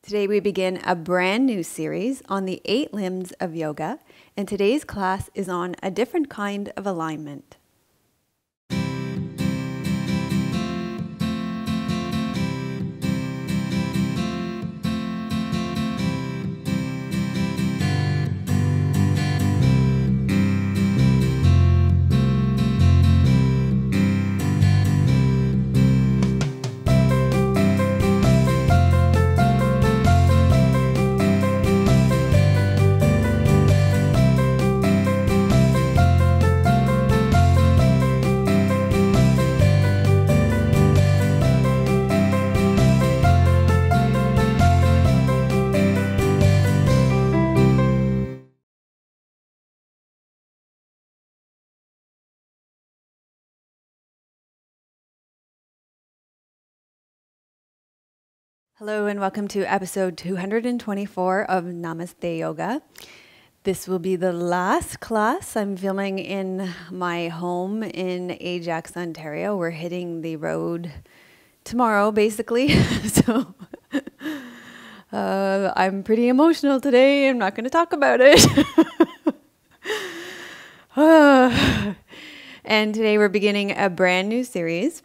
Today we begin a brand new series on the 8 limbs of yoga, and today's class is on a different kind of alignment. Hello and welcome to episode 224 of Namaste Yoga. This will be the last class. I'm filming in my home in Ajax, Ontario. We're hitting the road tomorrow, basically. So I'm pretty emotional today. I'm not going to talk about it. And today we're beginning a brand new series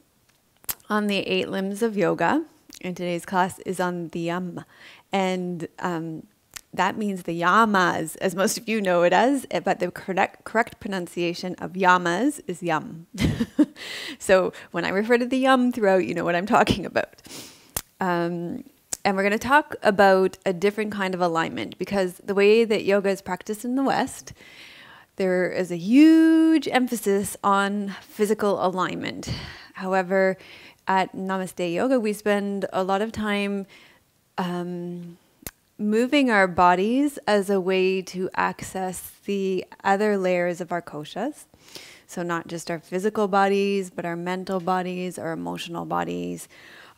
on the 8 limbs of yoga. And today's class is on the yama. And that means the yamas, as most of you know it as, but the correct pronunciation of yamas is yum. So when I refer to the yum throughout, you know what I'm talking about. And we're going to talk about a different kind of alignment, because the way that yoga is practiced in the West, there is a huge emphasis on physical alignment. However, at Namaste Yoga, we spend a lot of time moving our bodies as a way to access the other layers of our koshas. So not just our physical bodies, but our mental bodies, our emotional bodies,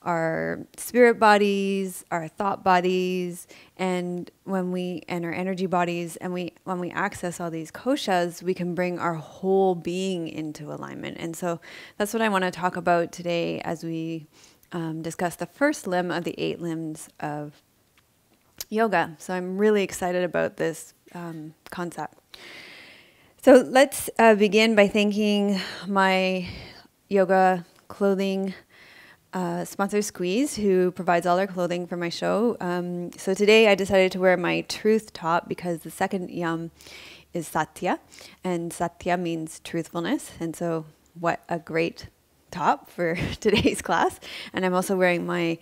our spirit bodies, our thought bodies, and our energy bodies. And when we access all these koshas, we can bring our whole being into alignment. And so that's what I want to talk about today as we discuss the first limb of the 8 limbs of yoga. So I'm really excited about this concept. So let's begin by thanking my yoga clothing sponsor Squeeze, who provides all our clothing for my show. So today I decided to wear my truth top because the second yam is satya, and satya means truthfulness. And so what a great top for today's class. And I'm also wearing my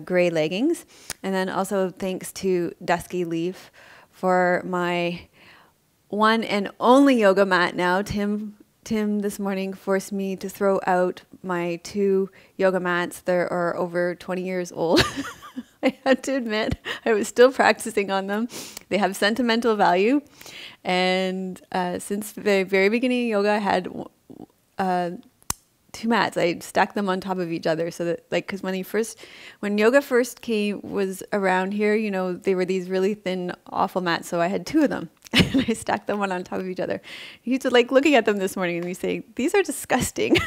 gray leggings. And then also thanks to Dusky Leaf for my one and only yoga mat now. Tim this morning forced me to throw out my 2 yoga mats that are over 20 years old. I had to admit, I was still practicing on them. They have sentimental value. And since the very beginning of yoga, I had 2 mats. I stacked them on top of each other so that, like, because when yoga first was around here, you know, they were these really thin, awful mats. So I had 2 of them. And I stacked them one on top of each other. You used to like looking at them this morning and we say, these are disgusting.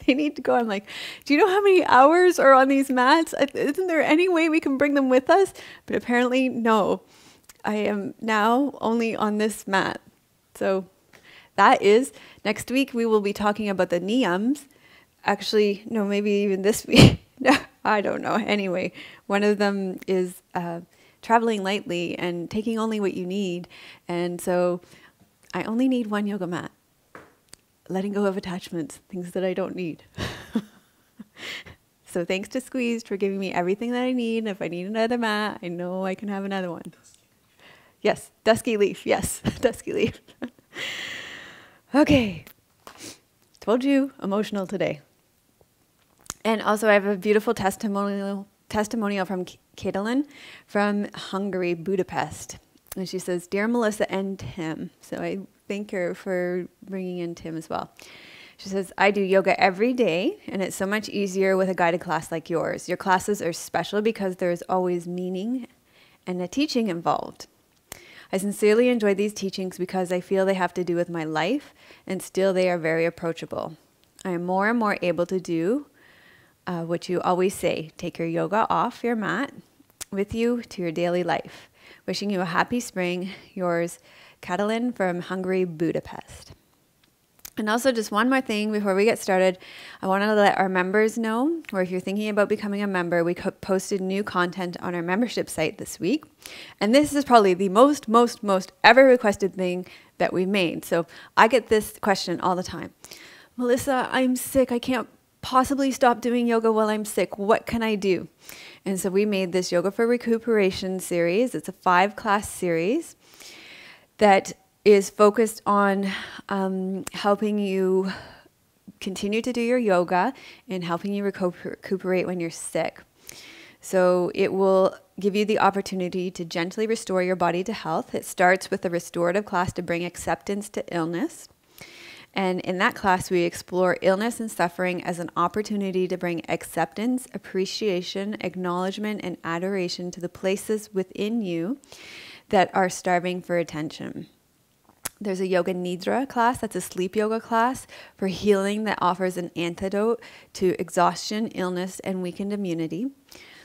They need to go. I'm like, do you know how many hours are on these mats? Isn't there any way we can bring them with us? But apparently, no. I am now only on this mat. So that is, next week we will be talking about the niyamas. Actually, no, maybe even this week. No, I don't know. Anyway, one of them is traveling lightly and taking only what you need. And so I only need 1 yoga mat. Letting go of attachments, things that I don't need. So thanks to Squeezed for giving me everything that I need. If I need another mat, I know I can have another one. Yes, Dusky Leaf. Yes, Dusky Leaf. Okay. Told you, emotional today. And also I have a beautiful testimonial from Katalin from Hungary, Budapest. And she says, "Dear Melissa and Tim." So I thank her for bringing in Tim as well. She says, "I do yoga every day, and it's so much easier with a guided class like yours. Your classes are special because there's always meaning and a teaching involved. I sincerely enjoy these teachings because I feel they have to do with my life, and still they are very approachable. I am more and more able to do what you always say, take your yoga off your mat with you to your daily life. Wishing you a happy spring. Yours, Catalin from Hungary, Budapest. And also just one more thing before we get started, I want to let our members know, or if you're thinking about becoming a member, we posted new content on our membership site this week. And this is probably the most ever requested thing that we've made. So I get this question all the time. Melissa, I'm sick. I can't possibly stop doing yoga while I'm sick. What can I do? And so we made this Yoga for Recuperation series. It's a 5-class series that is focused on helping you continue to do your yoga and helping you recuperate when you're sick. So it will give you the opportunity to gently restore your body to health. It starts with a restorative class to bring acceptance to illness. And in that class, we explore illness and suffering as an opportunity to bring acceptance, appreciation, acknowledgement, and adoration to the places within you that are starving for attention. There's a yoga nidra class, that's a sleep yoga class for healing that offers an antidote to exhaustion, illness, and weakened immunity.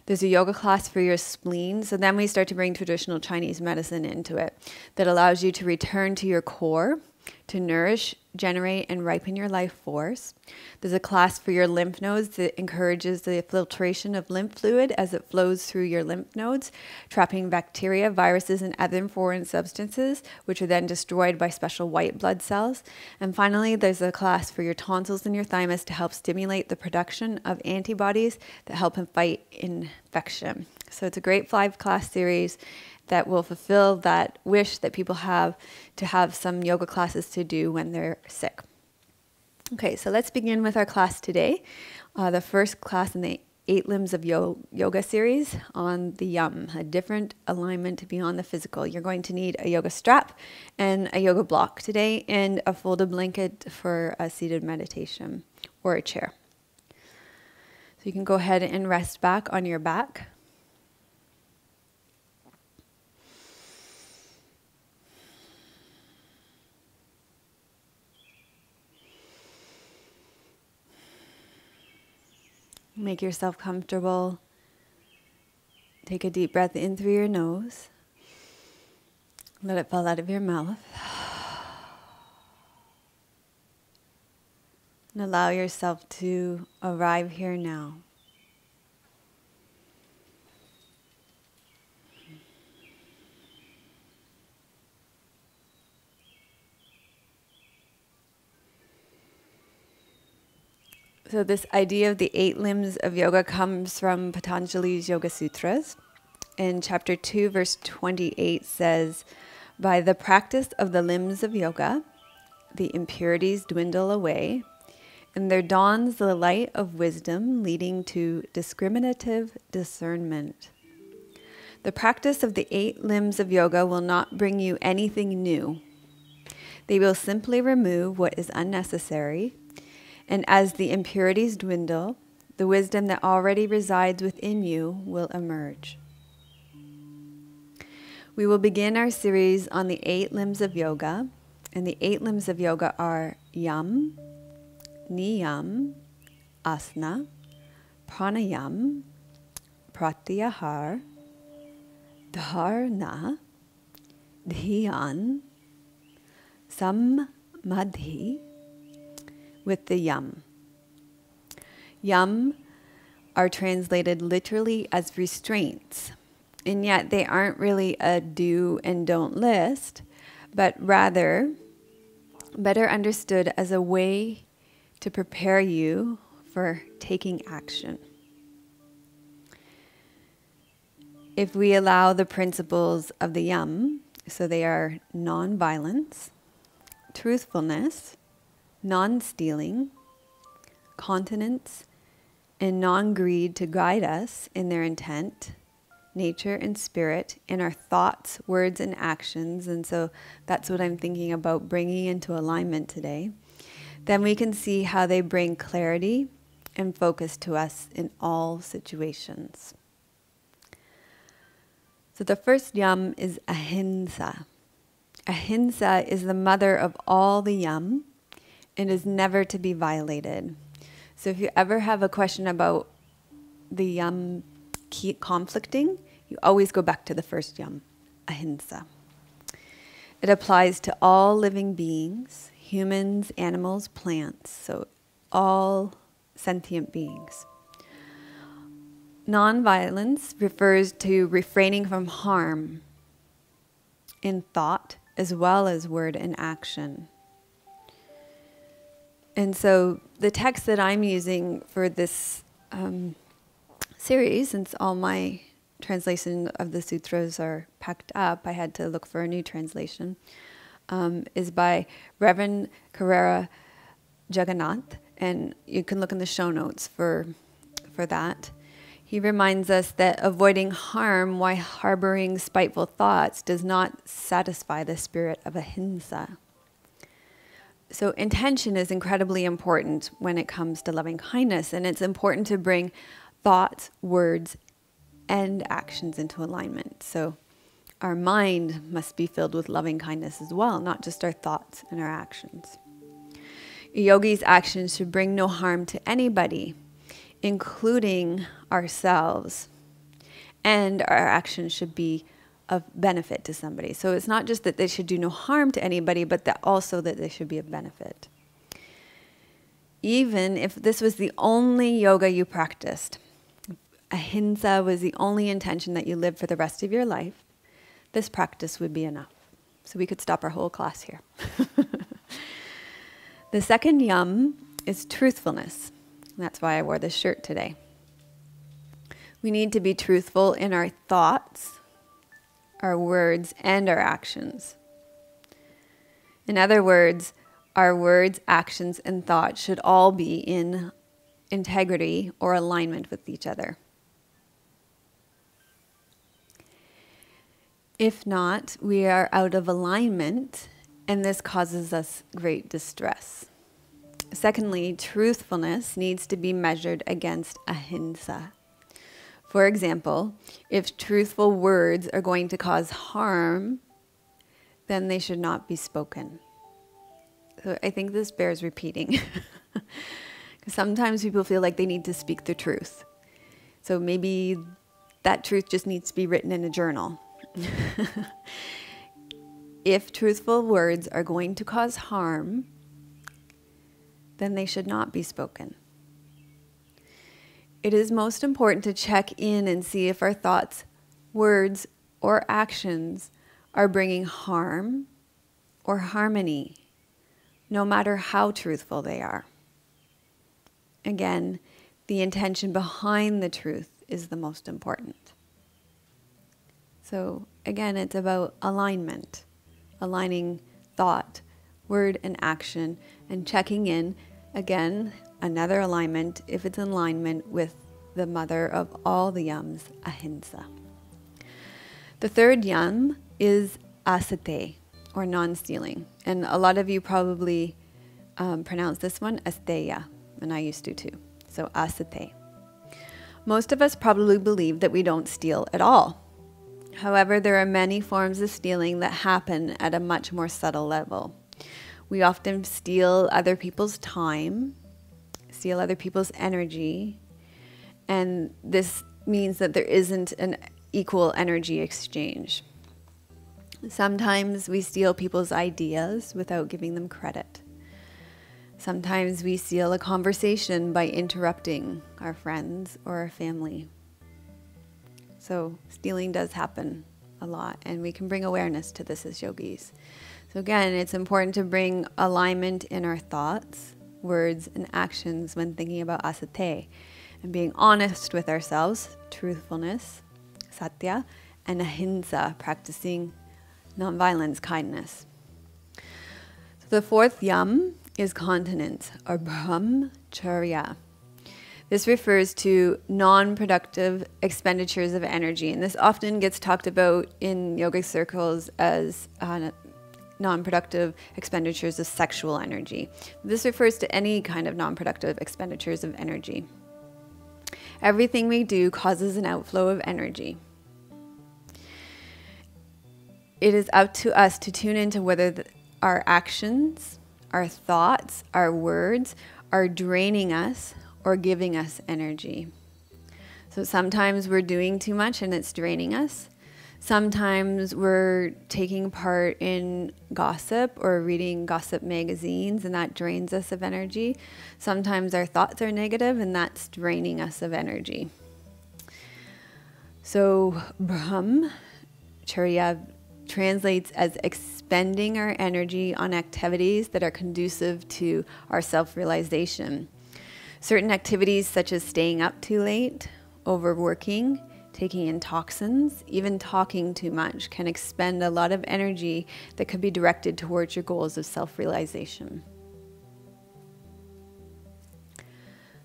There's a yoga class for your spleen. So then we start to bring traditional Chinese medicine into it that allows you to return to your core, to nourish, generate, and ripen your life force. There's a class for your lymph nodes that encourages the filtration of lymph fluid as it flows through your lymph nodes, trapping bacteria, viruses, and other foreign substances, which are then destroyed by special white blood cells. And finally, there's a class for your tonsils and your thymus to help stimulate the production of antibodies that help fight infection. So it's a great 5-class series that will fulfill that wish that people have to have some yoga classes to do when they're sick. Okay, so let's begin with our class today. The first class in the 8 Limbs of Yoga series on the Yam, a different alignment beyond the physical. You're going to need a yoga strap and a yoga block today and a folded blanket for a seated meditation or a chair. So you can go ahead and rest back on your back. Make yourself comfortable. Take a deep breath in through your nose. Let it fall out of your mouth. And allow yourself to arrive here now. So this idea of the 8 limbs of yoga comes from Patanjali's Yoga Sutras. In chapter 2, verse 28 says, "By the practice of the limbs of yoga, the impurities dwindle away, and there dawns the light of wisdom leading to discriminative discernment." The practice of the 8 limbs of yoga will not bring you anything new. They will simply remove what is unnecessary. And as the impurities dwindle, the wisdom that already resides within you will emerge. We will begin our series on the 8 limbs of yoga. And the 8 limbs of yoga are Yam, Niyam, Asana, Pranayama, pratyahara, dharana, dhyana, samadhi, with the Yam. Yam are translated literally as restraints, and yet they aren't really a do and don't list, but rather better understood as a way to prepare you for taking action. If we allow the principles of the Yam, so they are non-violence, truthfulness, non-stealing, continence, and non-greed to guide us in their intent, nature, and spirit, in our thoughts, words, and actions. And so that's what I'm thinking about bringing into alignment today. Then we can see how they bring clarity and focus to us in all situations. So the first Yam is ahimsa. Ahimsa is the mother of all the Yam and is never to be violated. So if you ever have a question about the Yam conflicting you always go back to the first yam, ahimsa. It applies to all living beings, humans, animals, plants, so all sentient beings. Non-violence refers to refraining from harm in thought as well as word and action. And so the text that I'm using for this series, since all my translation of the sutras are packed up, I had to look for a new translation, is by Reverend Carrera Jagannath, and you can look in the show notes for that. He reminds us that avoiding harm while harboring spiteful thoughts does not satisfy the spirit of ahimsa. So intention is incredibly important when it comes to loving kindness, and it's important to bring thoughts, words, and actions into alignment. So our mind must be filled with loving kindness as well, not just our thoughts and our actions. A yogi's actions should bring no harm to anybody, including ourselves, and our actions should be of benefit to somebody. So it's not just that they should do no harm to anybody, but that also that they should be of benefit. Even if this was the only yoga you practiced, ahimsa was the only intention that you lived for the rest of your life, this practice would be enough. So we could stop our whole class here. The second yam is truthfulness. That's why I wore this shirt today. We need to be truthful in our thoughts, our words, and our actions. In other words, our words, actions, and thoughts should all be in integrity or alignment with each other. If not, we are out of alignment, and this causes us great distress. Secondly, truthfulness needs to be measured against ahimsa. For example, if truthful words are going to cause harm, then they should not be spoken. So I think this bears repeating. Because sometimes people feel like they need to speak the truth. So maybe that truth just needs to be written in a journal. If truthful words are going to cause harm, then they should not be spoken. It is most important to check in and see if our thoughts, words, or actions are bringing harm or harmony, no matter how truthful they are. Again, the intention behind the truth is the most important. So again, it's about alignment, aligning thought, word, and action, and checking in, again, another alignment, if it's in alignment with the mother of all the yams, ahimsa. The third yam is asteya, or non-stealing. And a lot of you probably pronounce this one asteya, and I used to too. So asteya. Most of us probably believe that we don't steal at all. However, there are many forms of stealing that happen at a much more subtle level. We often steal other people's time, steal other people's energy, and this means that there isn't an equal energy exchange. Sometimes we steal people's ideas without giving them credit. Sometimes we steal a conversation by interrupting our friends or our family. So stealing does happen a lot, and we can bring awareness to this as yogis. So again, it's important to bring alignment in our thoughts, words, and actions when thinking about asteya, and being honest with ourselves, truthfulness, satya, and ahimsa, practicing nonviolence, kindness. So the fourth yam is continence, or brahmacharya. This refers to non-productive expenditures of energy, and this often gets talked about in yogic circles as non-productive expenditures of sexual energy. This refers to any kind of non-productive expenditures of energy. Everything we do causes an outflow of energy. It is up to us to tune into whether our actions, our thoughts, our words are draining us or giving us energy. So sometimes we're doing too much and it's draining us. Sometimes we're taking part in gossip or reading gossip magazines, and that drains us of energy. Sometimes our thoughts are negative, and that's draining us of energy. So brahmacharya translates as expending our energy on activities that are conducive to our self-realization. Certain activities such as staying up too late, overworking, taking in toxins, even talking too much can expend a lot of energy that could be directed towards your goals of self-realization.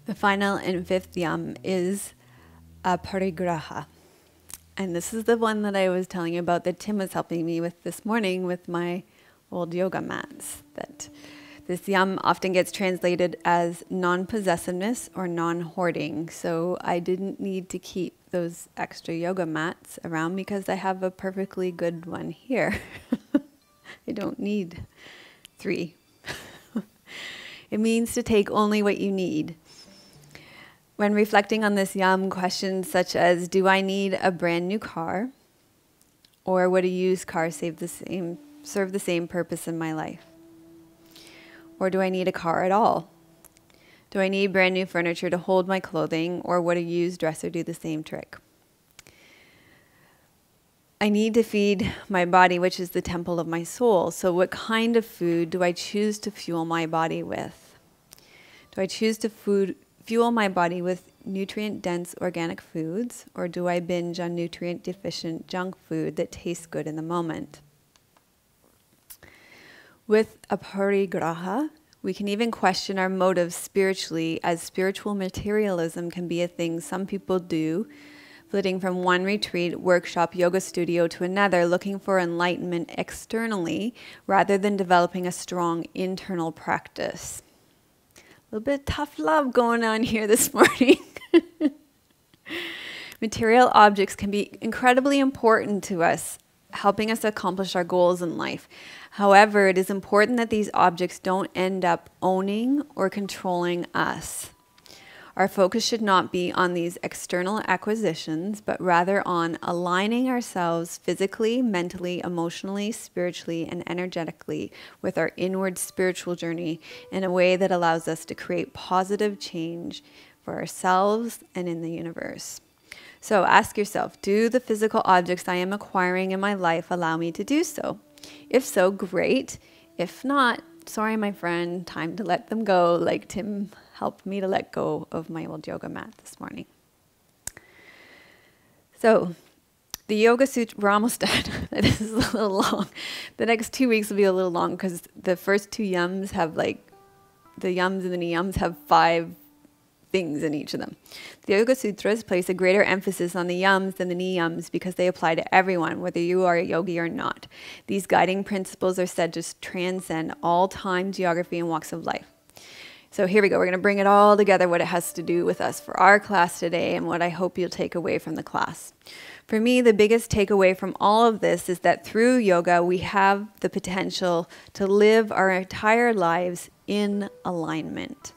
The final and fifth yam is aparigraha. And this is the one that I was telling you about that Tim was helping me with this morning with my old yoga mats. That this yam often gets translated as non-possessiveness or non-hoarding. So I didn't need to keep those extra yoga mats around because I have a perfectly good one here. I don't need 3. It means to take only what you need. When reflecting on this yam, questions such as, do I need a brand new car? Or would a used car serve the same purpose in my life? Or do I need a car at all? Do I need brand new furniture to hold my clothing, or would a used dresser do the same trick? I need to feed my body, which is the temple of my soul. So what kind of food do I choose to fuel my body with? Do I choose to fuel my body with nutrient-dense organic foods, or do I binge on nutrient-deficient junk food that tastes good in the moment? With aparigraha, we can even question our motives spiritually, as spiritual materialism can be a thing some people do, flitting from one retreat, workshop, yoga studio to another, looking for enlightenment externally rather than developing a strong internal practice. A little bit of tough love going on here this morning. Material objects can be incredibly important to us, helping us accomplish our goals in life. However, it is important that these objects don't end up owning or controlling us. Our focus should not be on these external acquisitions, but rather on aligning ourselves physically, mentally, emotionally, spiritually, and energetically with our inward spiritual journey in a way that allows us to create positive change for ourselves and in the universe. So ask yourself, do the physical objects I am acquiring in my life allow me to do so? If so, great. If not, sorry, my friend, time to let them go, like Tim helped me to let go of my old yoga mat this morning. So, the Yoga Sutra, we're almost done. This is a little long. The next 2 weeks will be a little long because the first 2 yams have the yams and the niyams have 5 things in each of them. The Yoga Sutras place a greater emphasis on the yams than the niyams because they apply to everyone, whether you are a yogi or not. These guiding principles are said to transcend all time, geography, and walks of life. So here we go. We're going to bring it all together, what it has to do with us for our class today and what I hope you'll take away from the class. For me, the biggest takeaway from all of this is that through yoga, we have the potential to live our entire lives in alignment.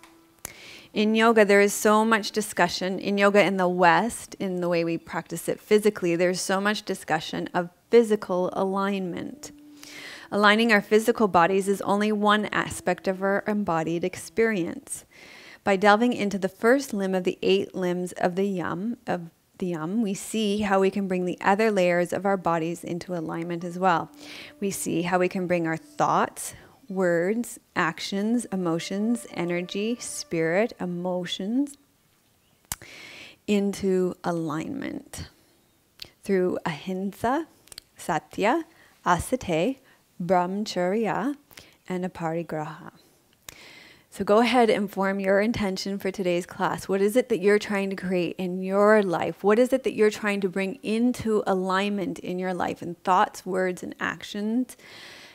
In yoga, there is so much discussion. In yoga in the West, in the way we practice it physically, there's so much discussion of physical alignment. Aligning our physical bodies is only one aspect of our embodied experience. By delving into the first limb of the 8 limbs of the yam, we see how we can bring the other layers of our bodies into alignment as well. We see how we can bring our thoughts, words, actions, emotions, energy, spirit, emotions into alignment through ahimsa, satya, asteya, brahmacharya, and aparigraha. So go ahead and form your intention for today's class. What is it that you're trying to create in your life? What is it that you're trying to bring into alignment in your life in thoughts, words, and actions?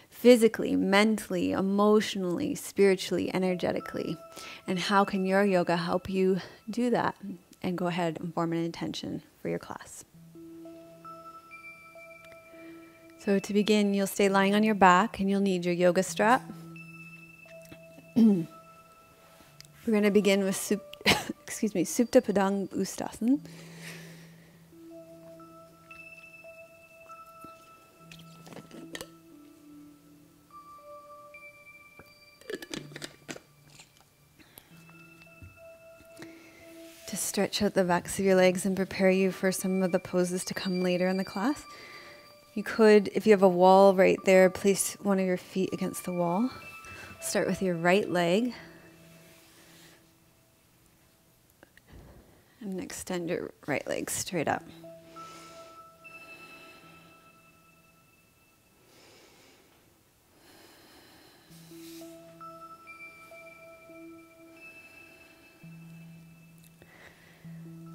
Physically, mentally, emotionally, spiritually, energetically. And how can your yoga help you do that? And go ahead and form an intention for your class. So to begin, you'll stay lying on your back and you'll need your yoga strap. We're going to begin with Supta Padang Ustasana. stretch out the backs of your legs and prepare you for some of the poses to come later in the class. You could, if you have a wall right there, place one of your feet against the wall. Start with your right leg. And extend your right leg straight up.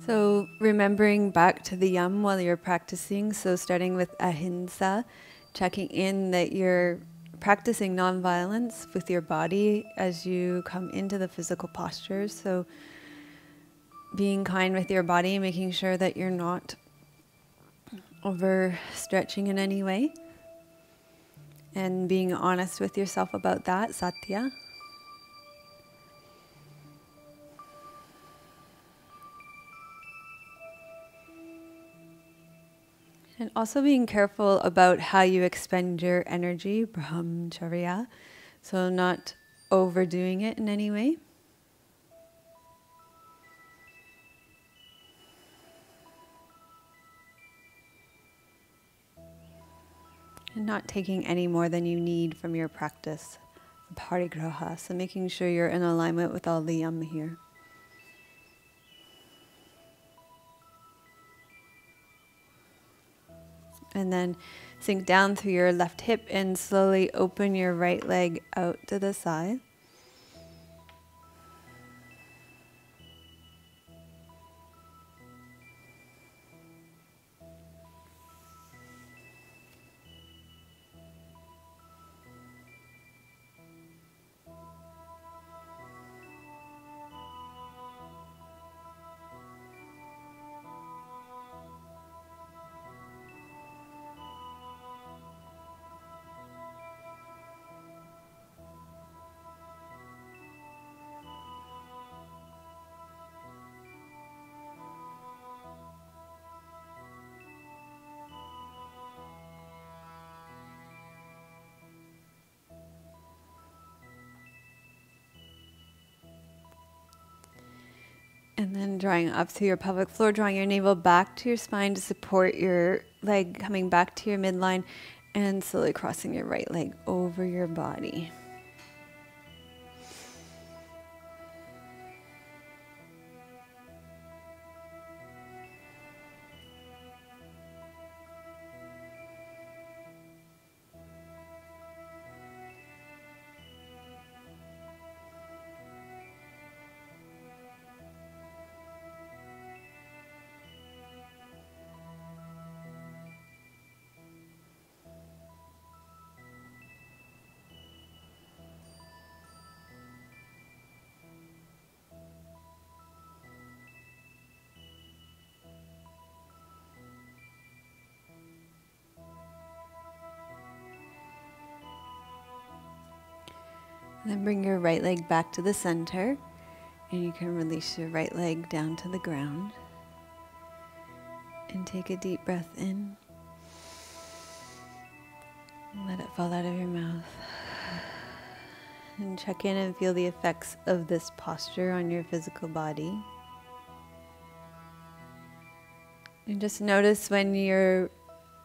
So remembering back to the yam while you're practicing, so starting with ahimsa, checking in that you're practicing nonviolence with your body as you come into the physical postures. So being kind with your body, making sure that you're not overstretching in any way, and being honest with yourself about that, satya. And also being careful about how you expend your energy, brahmacharya, so not overdoing it in any way. And not taking any more than you need from your practice, aparigraha, so making sure you're in alignment with all the yam here. And then sink down through your left hip and slowly open your right leg out to the side. And then drawing up through your pelvic floor, drawing your navel back to your spine to support your leg, coming back to your midline, and slowly crossing your right leg over your body. And then bring your right leg back to the center, and you can release your right leg down to the ground. And take a deep breath in. Let it fall out of your mouth. And check in and feel the effects of this posture on your physical body. And just notice when you're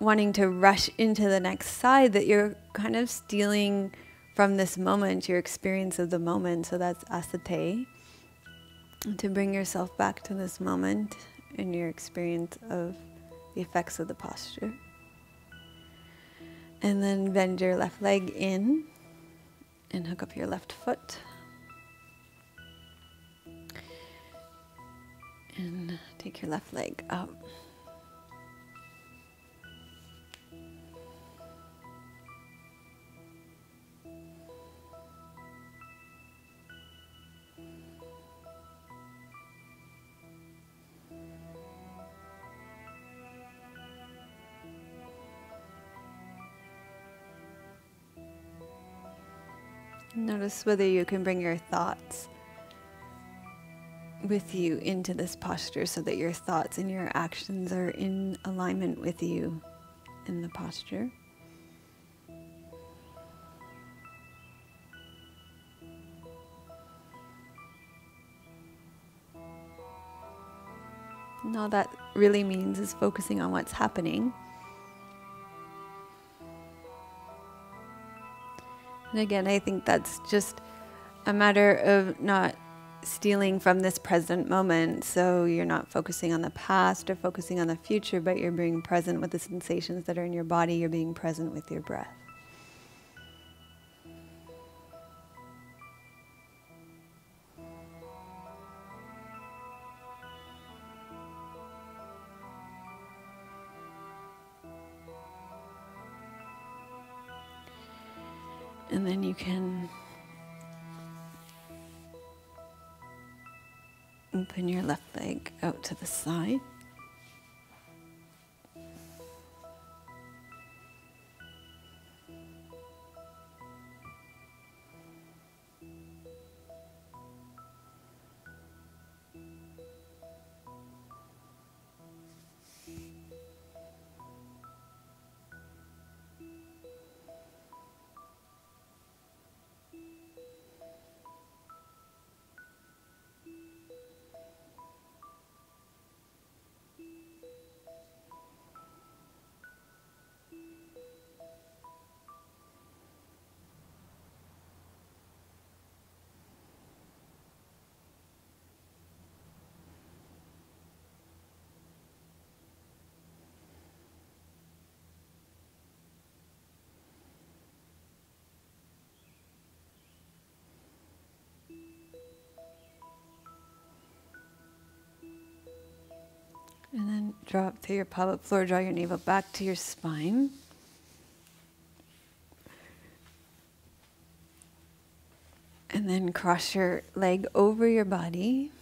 wanting to rush into the next side that you're kind of stealing from this moment, your experience of the moment. So that's asteya. To bring yourself back to this moment and your experience of the effects of the posture. And then bend your left leg in and hook up your left foot. And take your left leg up. Notice whether you can bring your thoughts with you into this posture so that your thoughts and your actions are in alignment with you in the posture. And all that really means is focusing on what's happening. And again, I think that's just a matter of not stealing from this present moment. So you're not focusing on the past or focusing on the future, but you're being present with the sensations that are in your body. You're being present with your breath. And then you can open your left leg out to the side. And then draw up through your pelvic floor, draw your navel back to your spine. And then cross your leg over your body.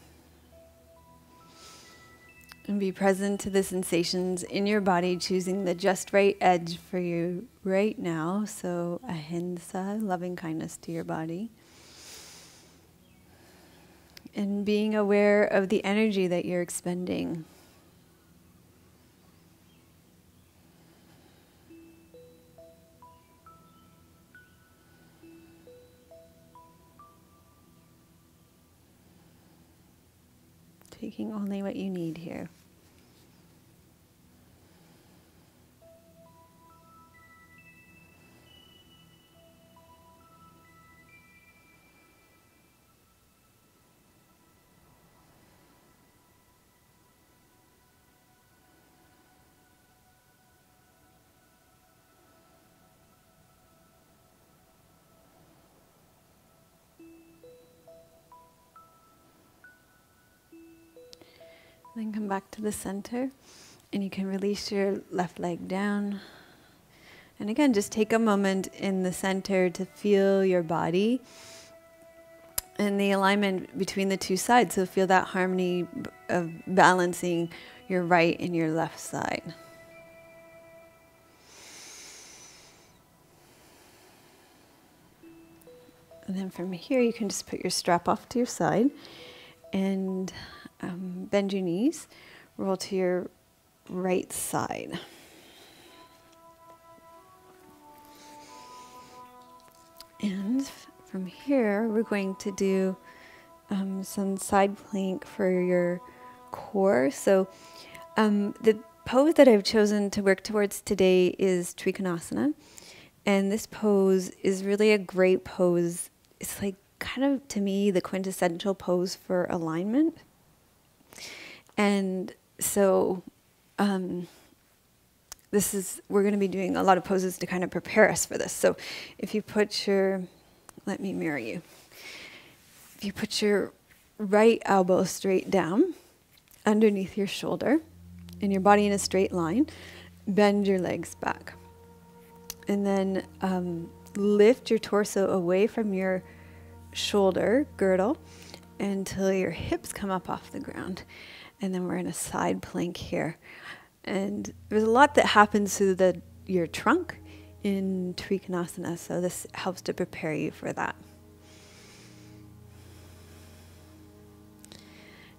And be present to the sensations in your body, choosing the just right edge for you right now. So ahimsa, loving kindness to your body. And being aware of the energy that you're expending. Taking only what you need here. Then come back to the center, and you can release your left leg down. And again, just take a moment in the center to feel your body and the alignment between the two sides. So feel that harmony of balancing your right and your left side. And then from here, you can just put your strap off to your side and bend your knees, roll to your right side. And from here, we're going to do some side plank for your core. So the pose that I've chosen to work towards today is trikonasana. And this pose is really a great pose. It's like kind of, to me, the quintessential pose for alignment. And so we're going to be doing a lot of poses to kind of prepare us for this. So if you put let me mirror you. If you put your right elbow straight down underneath your shoulder and your body in a straight line, bend your legs back. And then lift your torso away from your shoulder girdle until your hips come up off the ground. And then we're in a side plank here. And there's a lot that happens through your trunk in trikonasana, so this helps to prepare you for that.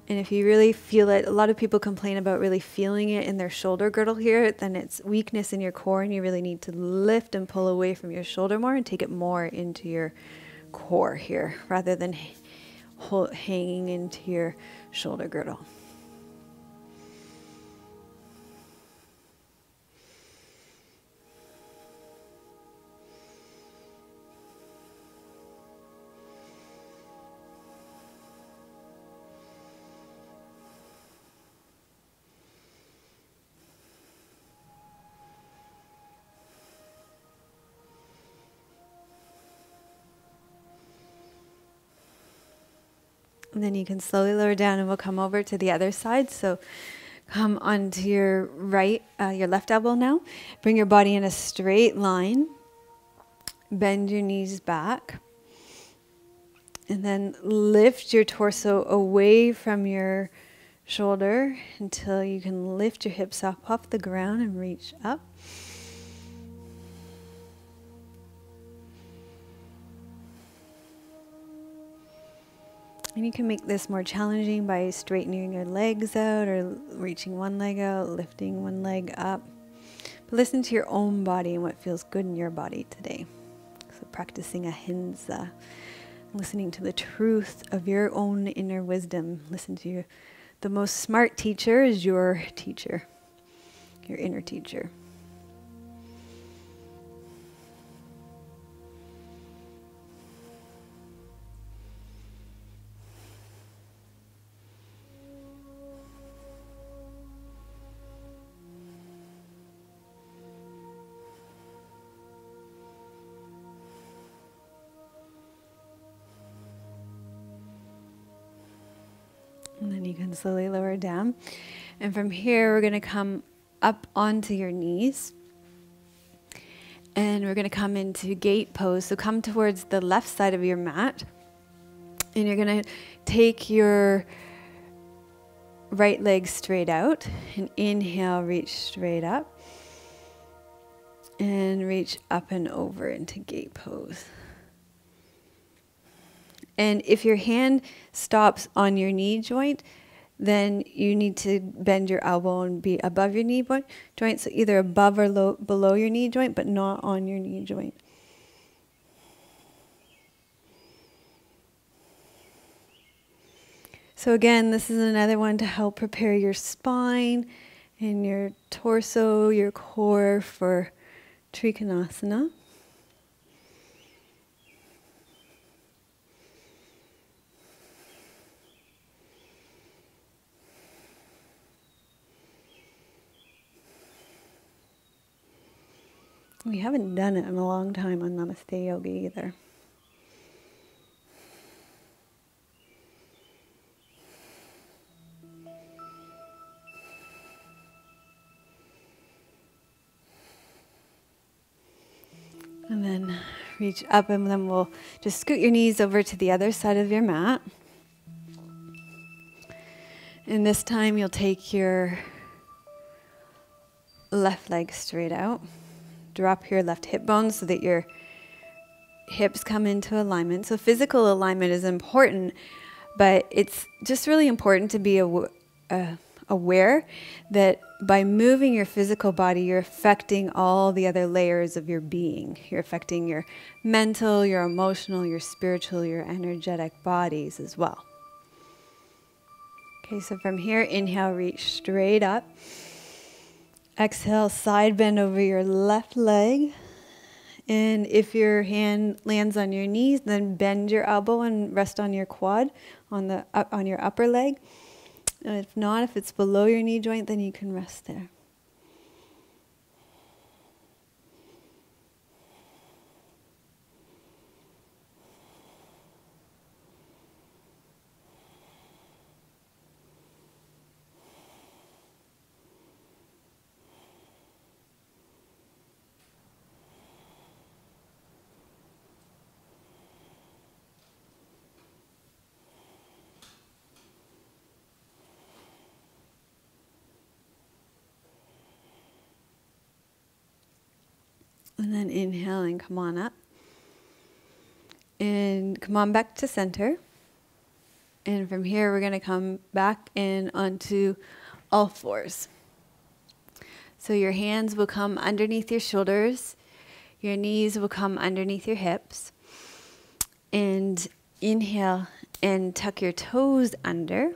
And if you really feel it, a lot of people complain about really feeling it in their shoulder girdle here, then it's weakness in your core, and you really need to lift and pull away from your shoulder more and take it more into your core here, rather than hanging into your shoulder girdle. And then you can slowly lower down and we'll come over to the other side. So come onto your your left elbow now. Bring your body in a straight line. Bend your knees back. And then lift your torso away from your shoulder until you can lift your hips up off the ground and reach up. And you can make this more challenging by straightening your legs out or reaching one leg out, lifting one leg up. But listen to your own body and what feels good in your body today. So practicing ahimsa, listening to the truth of your own inner wisdom. Listen to the most smart teacher is your teacher, your inner teacher. And then you can slowly lower down. And from here, we're going to come up onto your knees. And we're going to come into gate pose. So come towards the left side of your mat. And you're going to take your right leg straight out. And inhale, reach straight up. And reach up and over into gate pose. And if your hand stops on your knee joint, then you need to bend your elbow and be above your knee joint. So either above or below your knee joint, but not on your knee joint. So again, this is another one to help prepare your spine and your torso, your core for Trikonasana. We haven't done it in a long time on Namaste Yoga either. And then reach up, and then we'll just scoot your knees over to the other side of your mat. And this time you'll take your left leg straight out. Drop your left hip bone so that your hips come into alignment. So physical alignment is important, but it's just really important to be aware that by moving your physical body, you're affecting all the other layers of your being. You're affecting your mental, your emotional, your spiritual, your energetic bodies as well. Okay, so from here, inhale, reach straight up. Exhale, side bend over your left leg. And if your hand lands on your knees, then bend your elbow and rest on your quad, on your upper leg. And if not, if it's below your knee joint, then you can rest there. And then inhale and come on up. And come on back to center. And from here, we're going to come back in onto all fours. So your hands will come underneath your shoulders. Your knees will come underneath your hips. And inhale and tuck your toes under.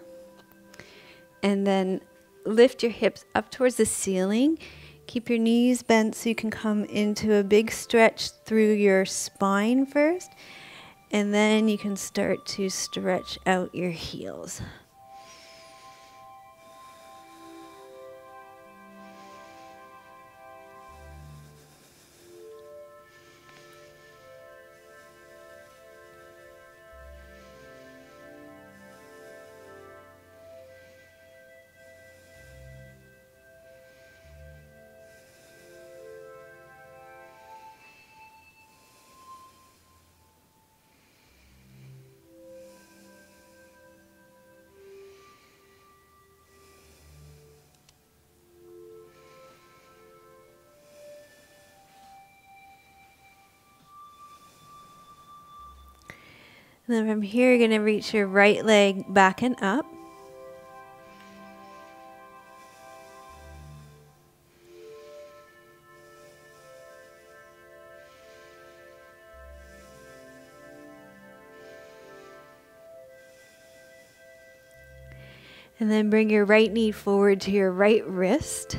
And then lift your hips up towards the ceiling. Keep your knees bent so you can come into a big stretch through your spine first. And then you can start to stretch out your heels. And then from here, you're going to reach your right leg back and up. And then bring your right knee forward to your right wrist.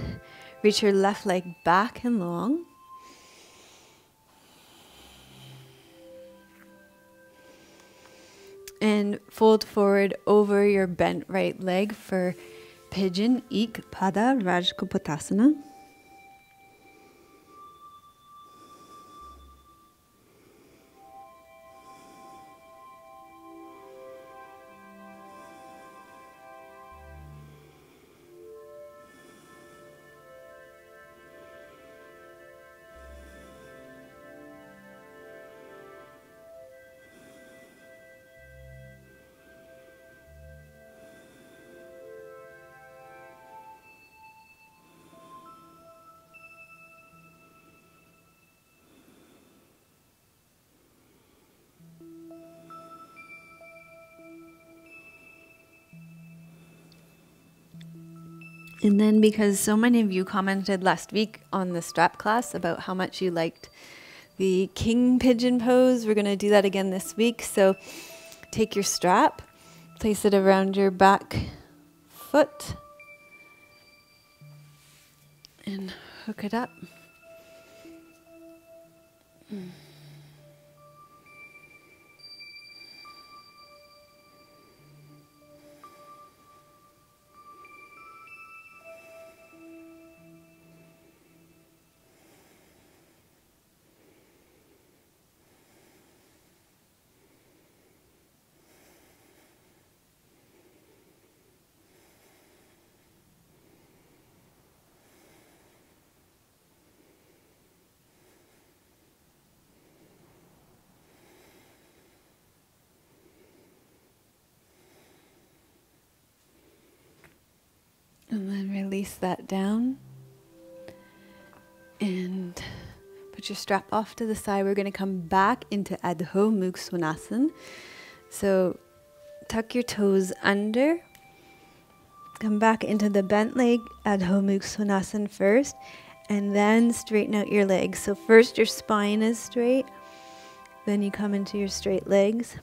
Reach your left leg back and long. And fold forward over your bent right leg for pigeon, ik, pada, rajkopatasana. And then, because so many of you commented last week on the strap class about how much you liked the king pigeon pose, we're going to do that again this week. So take your strap, place it around your back foot, and hook it up. And then release that down. And put your strap off to the side. We're going to come back into Adho Mukha Svanasana. So tuck your toes under. Come back into the bent leg, Adho Mukha Svanasana first. And then straighten out your legs. So first your spine is straight. Then you come into your straight legs.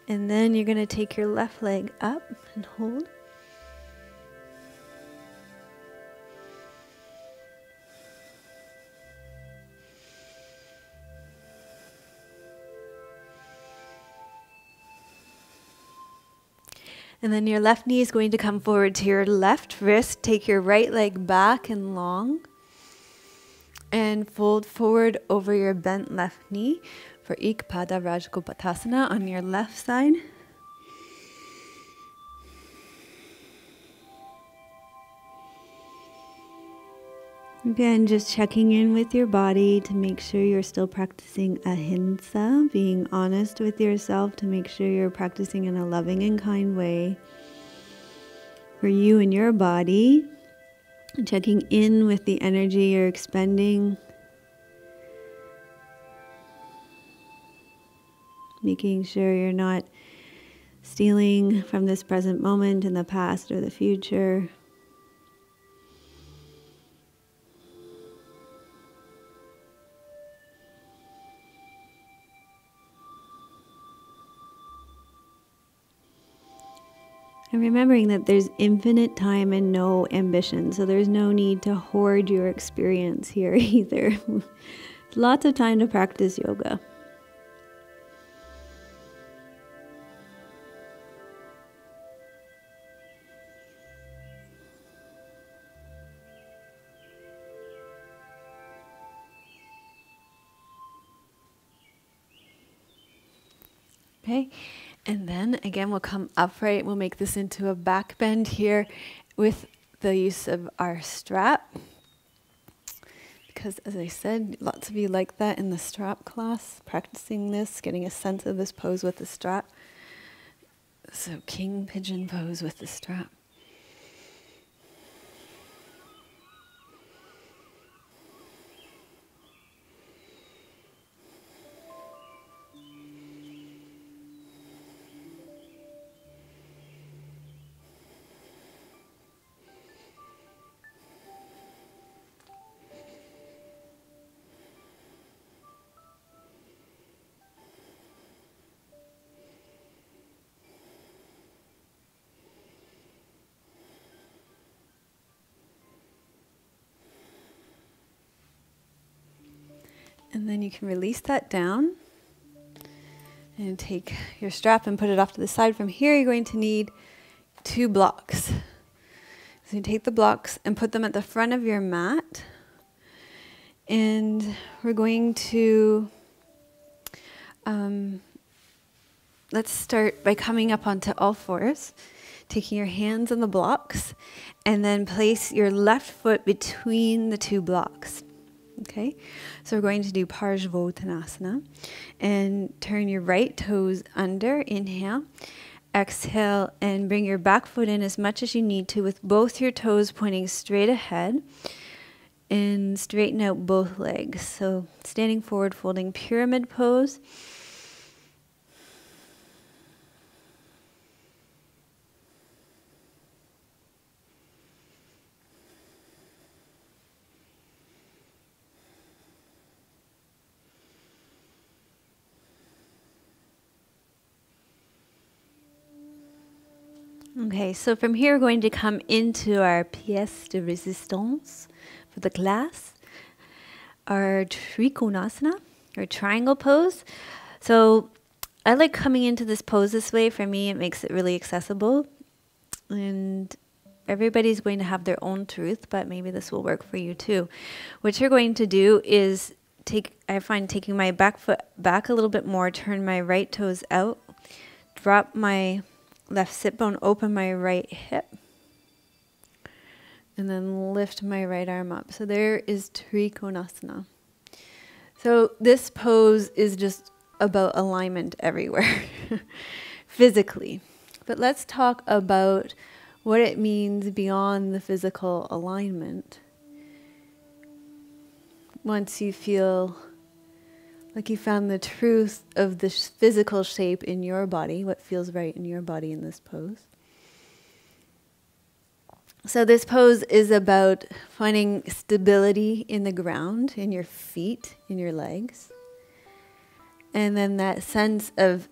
And then you're going to take your left leg up and hold. And then your left knee is going to come forward to your left wrist. Take your right leg back and long. And fold forward over your bent left knee for Ik Pada Rajkopatasana on your left side. Again, just checking in with your body to make sure you're still practicing ahimsa, being honest with yourself to make sure you're practicing in a loving and kind way for you and your body. Checking in with the energy you're expending. Making sure you're not stealing from this present moment in the past or the future. And remembering that there's infinite time and no ambition, so there's no need to hoard your experience here either. Lots of time to practice yoga. Okay. And then again, we'll come upright. We'll make this into a back bend here with the use of our strap. Because as I said, lots of you like that in the strap class, practicing this, getting a sense of this pose with the strap. So king pigeon pose with the strap. And then you can release that down and take your strap and put it off to the side. From here, you're going to need 2 blocks. So you take the blocks and put them at the front of your mat. And we're going to, let's start by coming up onto all fours, taking your hands on the blocks, and then place your left foot between the 2 blocks. Okay, so we're going to do Parsvottanasana, and turn your right toes under, inhale, exhale, and bring your back foot in as much as you need to with both your toes pointing straight ahead, and straighten out both legs. So standing forward, folding pyramid pose. Okay, so from here we're going to come into our pièce de résistance for the class, our trikonasana, or triangle pose. So I like coming into this pose this way. For me, it makes it really accessible. And everybody's going to have their own truth, but maybe this will work for you too. What you're going to do is I find taking my back foot back a little bit more, turn my right toes out, drop my left sit bone, open my right hip, and then lift my right arm up. So there is Trikonasana. So this pose is just about alignment everywhere, physically. But let's talk about what it means beyond the physical alignment. Once you feel like you found the truth of the physical shape in your body, what feels right in your body in this pose. So this pose is about finding stability in the ground, in your feet, in your legs. And then that sense of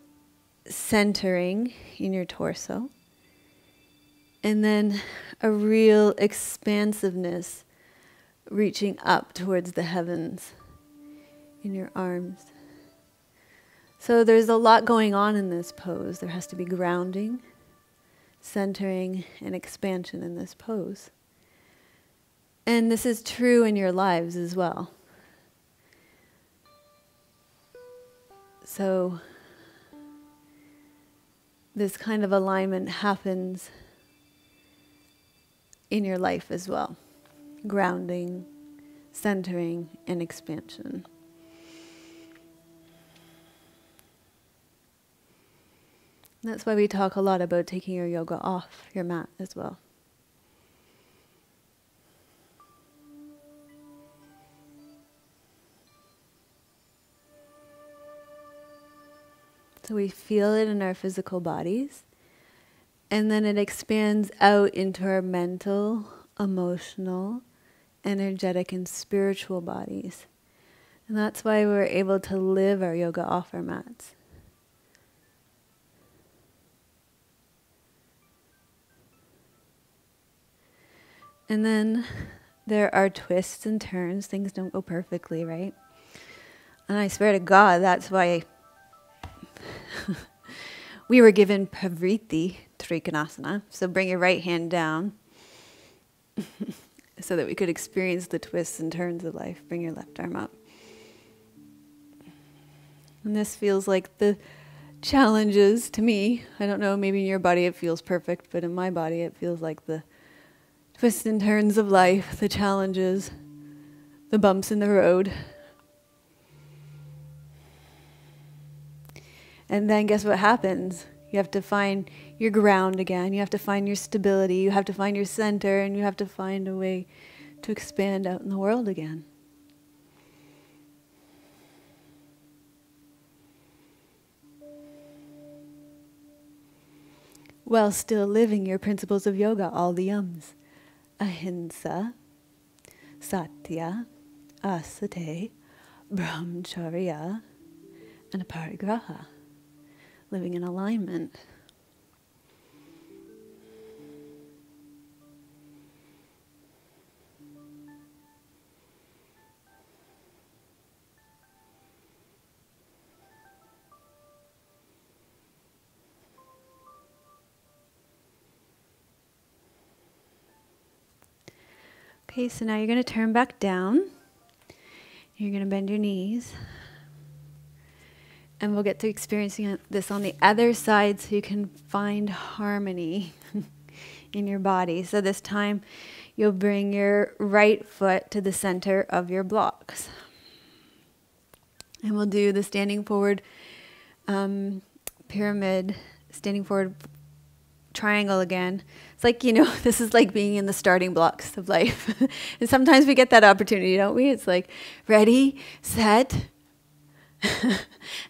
centering in your torso. And then a real expansiveness reaching up towards the heavens in your arms. So there's a lot going on in this pose. There has to be grounding, centering, and expansion in this pose. And this is true in your lives as well. So this kind of alignment happens in your life as well. Grounding, centering, and expansion. That's why we talk a lot about taking your yoga off your mat as well. So we feel it in our physical bodies, and then it expands out into our mental, emotional, energetic, and spiritual bodies. And that's why we're able to live our yoga off our mats. And then there are twists and turns. Things don't go perfectly, right? And I swear to God, that's why we were given Pavriti Trikonasana. So bring your right hand down so that we could experience the twists and turns of life. Bring your left arm up. And this feels like the challenges to me. I don't know, maybe in your body it feels perfect, but in my body it feels like the twists and turns of life, the challenges, the bumps in the road. And then guess what happens? You have to find your ground again. You have to find your stability. You have to find your center, and you have to find a way to expand out in the world again. While still living your principles of yoga, all the yums. Ahimsa, satya, asteya, brahmacharya, and aparigraha. Living in alignment. Okay, so now you're going to turn back down. You're going to bend your knees. And we'll get to experiencing this on the other side so you can find harmony in your body. So this time you'll bring your right foot to the center of your blocks. And we'll do the standing forward pyramid, standing forward triangle again. It's like, this is like being in the starting blocks of life. And sometimes we get that opportunity, don't we? It's like, ready, set.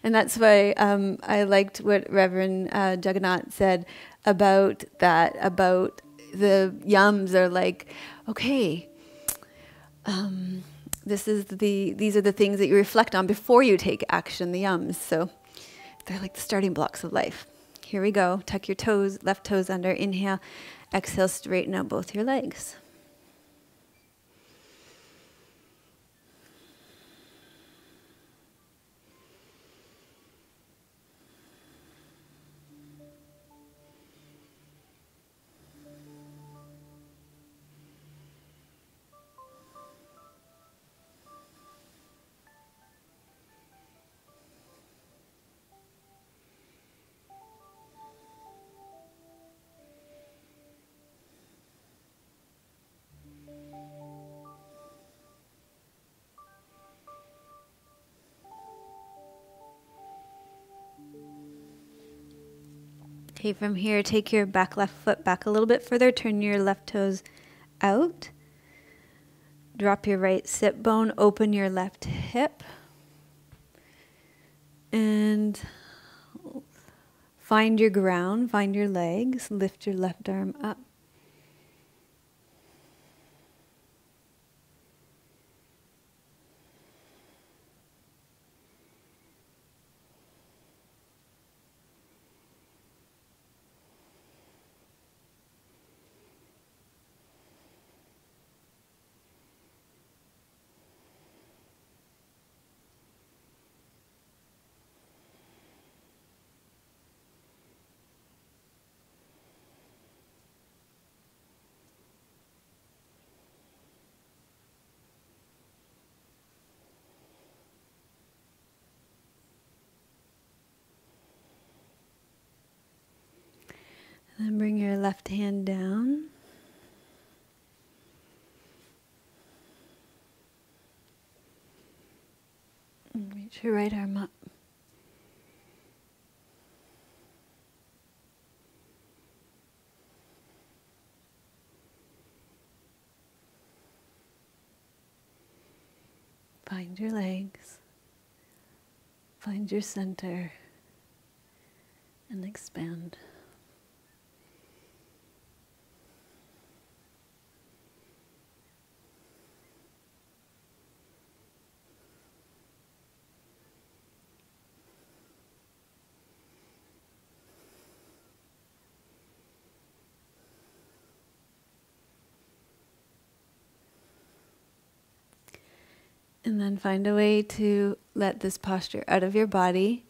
And that's why I liked what Reverend Jagannath said about that, about the yams are like, okay, these are the things that you reflect on before you take action, the yams. So they're like the starting blocks of life. Here we go. Tuck your toes, left toes under. Inhale. Exhale, straighten out both your legs. Okay, from here, take your back left foot back a little bit further. Turn your left toes out. Drop your right sit bone. Open your left hip. And find your ground. Find your legs. Lift your left arm up. Then bring your left hand down. And reach your right arm up. Find your legs. Find your center. And expand. And then find a way to let this posture out of your body.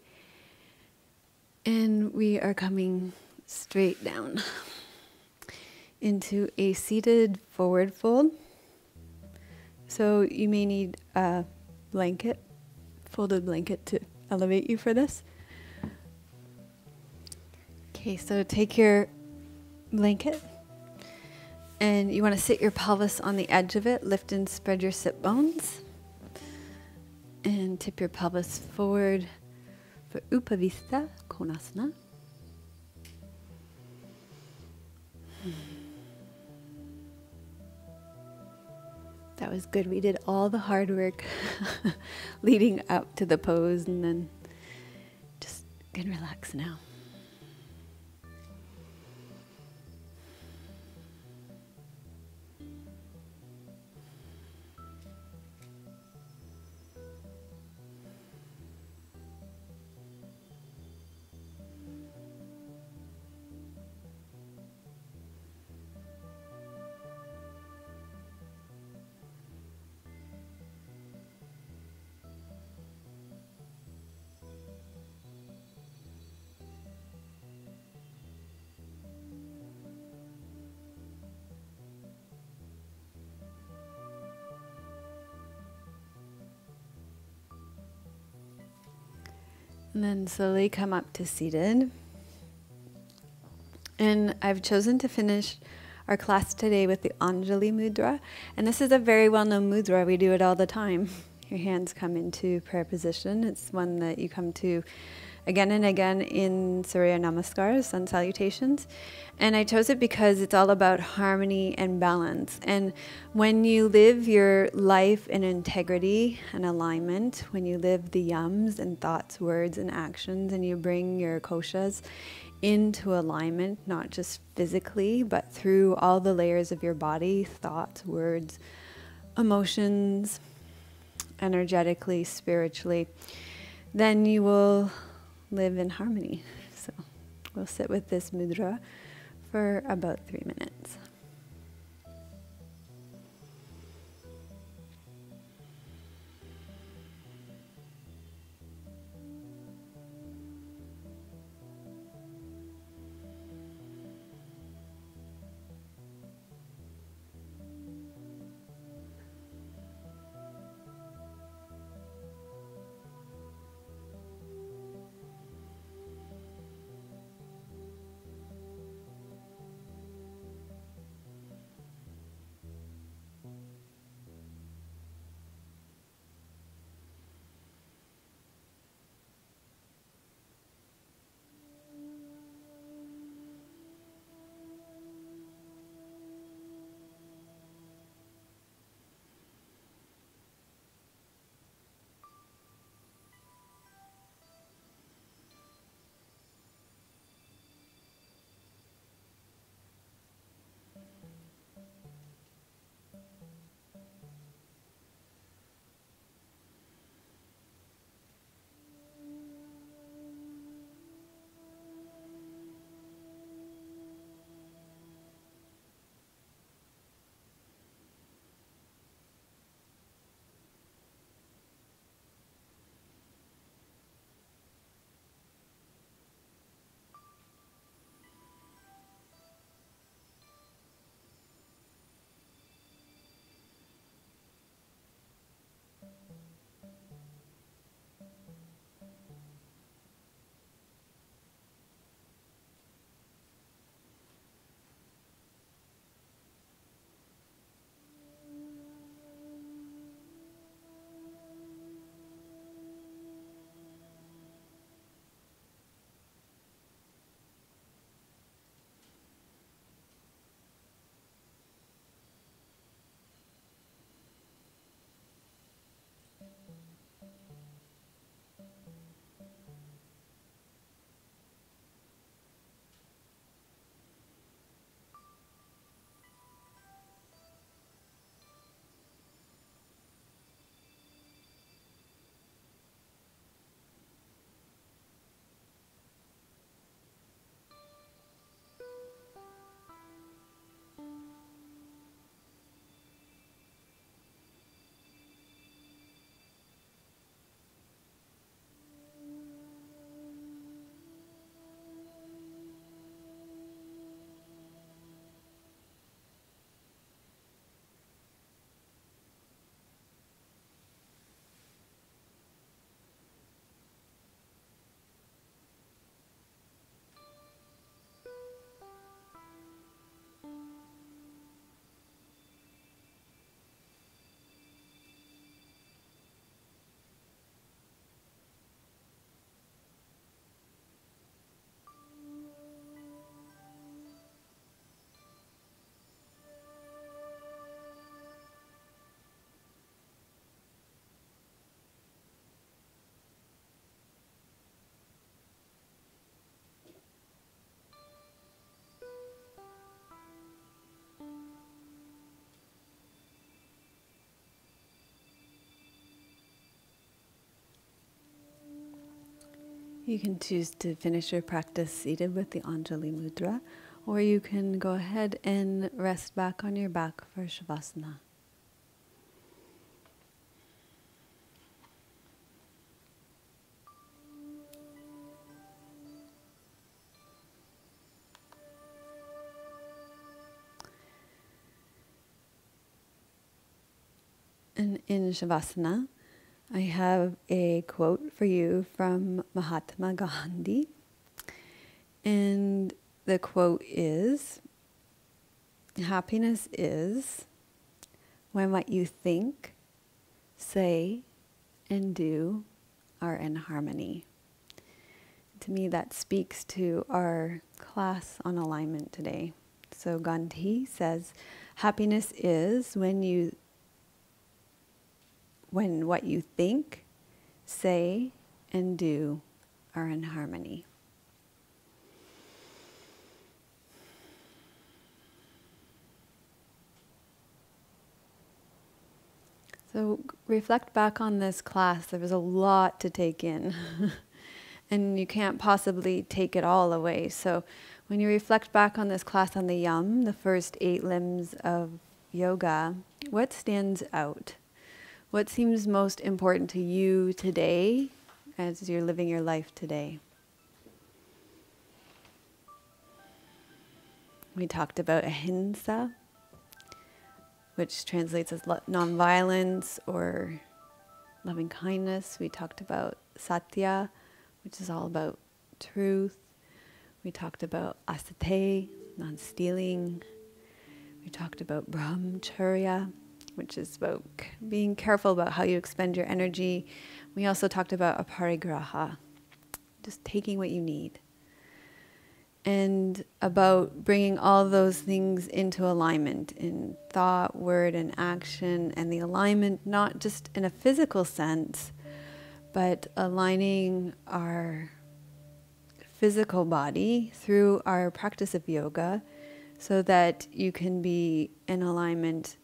And we are coming straight down into a seated forward fold. So you may need a blanket, folded blanket to elevate you for this. Okay, so take your blanket and you want to sit your pelvis on the edge of it. Lift and spread your sit bones. And tip your pelvis forward for Upavista Konasana. That was good. We did all the hard work leading up to the pose, and then just can relax now. And then slowly come up to seated. And I've chosen to finish our class today with the Anjali Mudra. And this is a very well-known mudra. We do it all the time. Your hands come into prayer position. It's one that you come to again and again in Surya Namaskars, sun salutations. And I chose it because it's all about harmony and balance. And when you live your life in integrity and alignment, when you live the yams and thoughts, words, and actions, and you bring your koshas into alignment, not just physically, but through all the layers of your body, thoughts, words, emotions, energetically, spiritually, then you will live in harmony. So we'll sit with this mudra for about 3 minutes. You can choose to finish your practice seated with the Anjali Mudra, or you can go ahead and rest back on your back for Shavasana. And in Shavasana, I have a quote for you from Mahatma Gandhi. And the quote is, "Happiness is when what you think, say, and do are in harmony." To me, that speaks to our class on alignment today. So Gandhi says, happiness is when what you think, say, and do are in harmony. So reflect back on this class. There was a lot to take in. And you can't possibly take it all away. So when you reflect back on this class on the yam, the first 8 limbs of yoga, what stands out? What seems most important to you today as you're living your life today? We talked about ahimsa, which translates as nonviolence or loving kindness. We talked about satya, which is all about truth. We talked about asteya, non-stealing. We talked about brahmacharya, which is about being careful about how you expend your energy. We also talked about aparigraha, just taking what you need. And about bringing all those things into alignment in thought, word, and action, and the alignment not just in a physical sense, but aligning our physical body through our practice of yoga so that you can be in alignment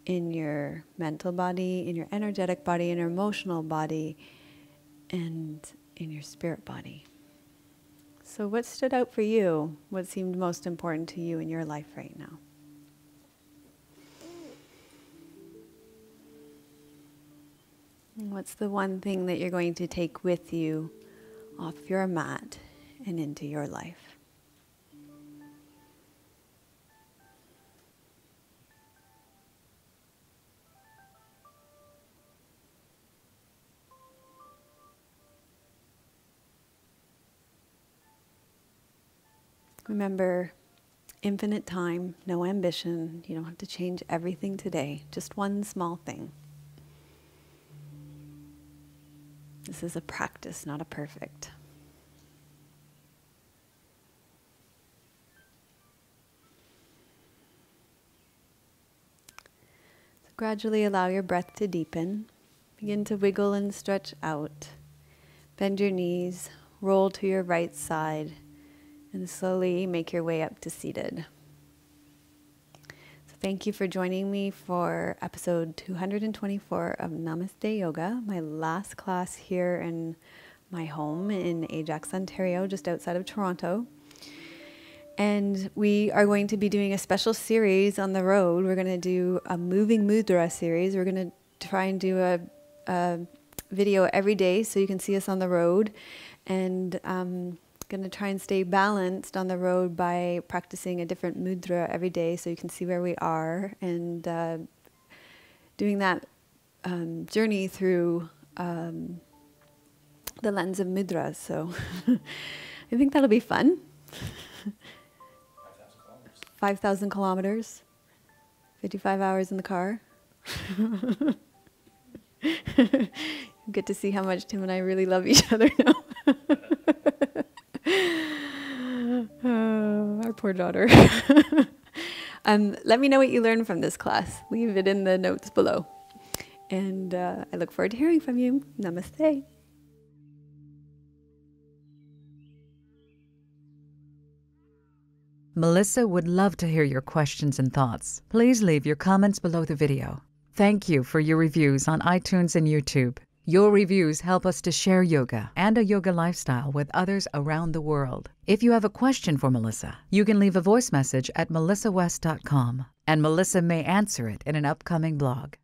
in your mental body, in your energetic body, in your emotional body, and in your spirit body. So what stood out for you? What seemed most important to you in your life right now? What's the one thing that you're going to take with you off your mat and into your life? Remember, infinite time, no ambition. You don't have to change everything today, just one small thing. This is a practice, not a perfect. So gradually allow your breath to deepen. Begin to wiggle and stretch out. Bend your knees, roll to your right side, and slowly make your way up to seated. Thank you for joining me for episode 224 of Namaste Yoga, my last class here in my home in Ajax, Ontario, just outside of Toronto. And we are going to be doing a special series on the road. We're going to do a moving mudra series. We're going to try and do a video every day so you can see us on the road. And going to try and stay balanced on the road by practicing a different mudra every day so you can see where we are, and doing that journey through the lens of mudras. So I think that'll be fun. 5,000 kilometers, 55 hours in the car. Get to see how much Tim and I really love each other now. Our poor daughter. Let me know what you learned from this class. Leave it in the notes below. And I look forward to hearing from you. Namaste. Melissa would love to hear your questions and thoughts. Please leave your comments below the video. Thank you for your reviews on iTunes and YouTube. Your reviews help us to share yoga and a yoga lifestyle with others around the world. If you have a question for Melissa, you can leave a voice message at melissawest.com, and Melissa may answer it in an upcoming blog.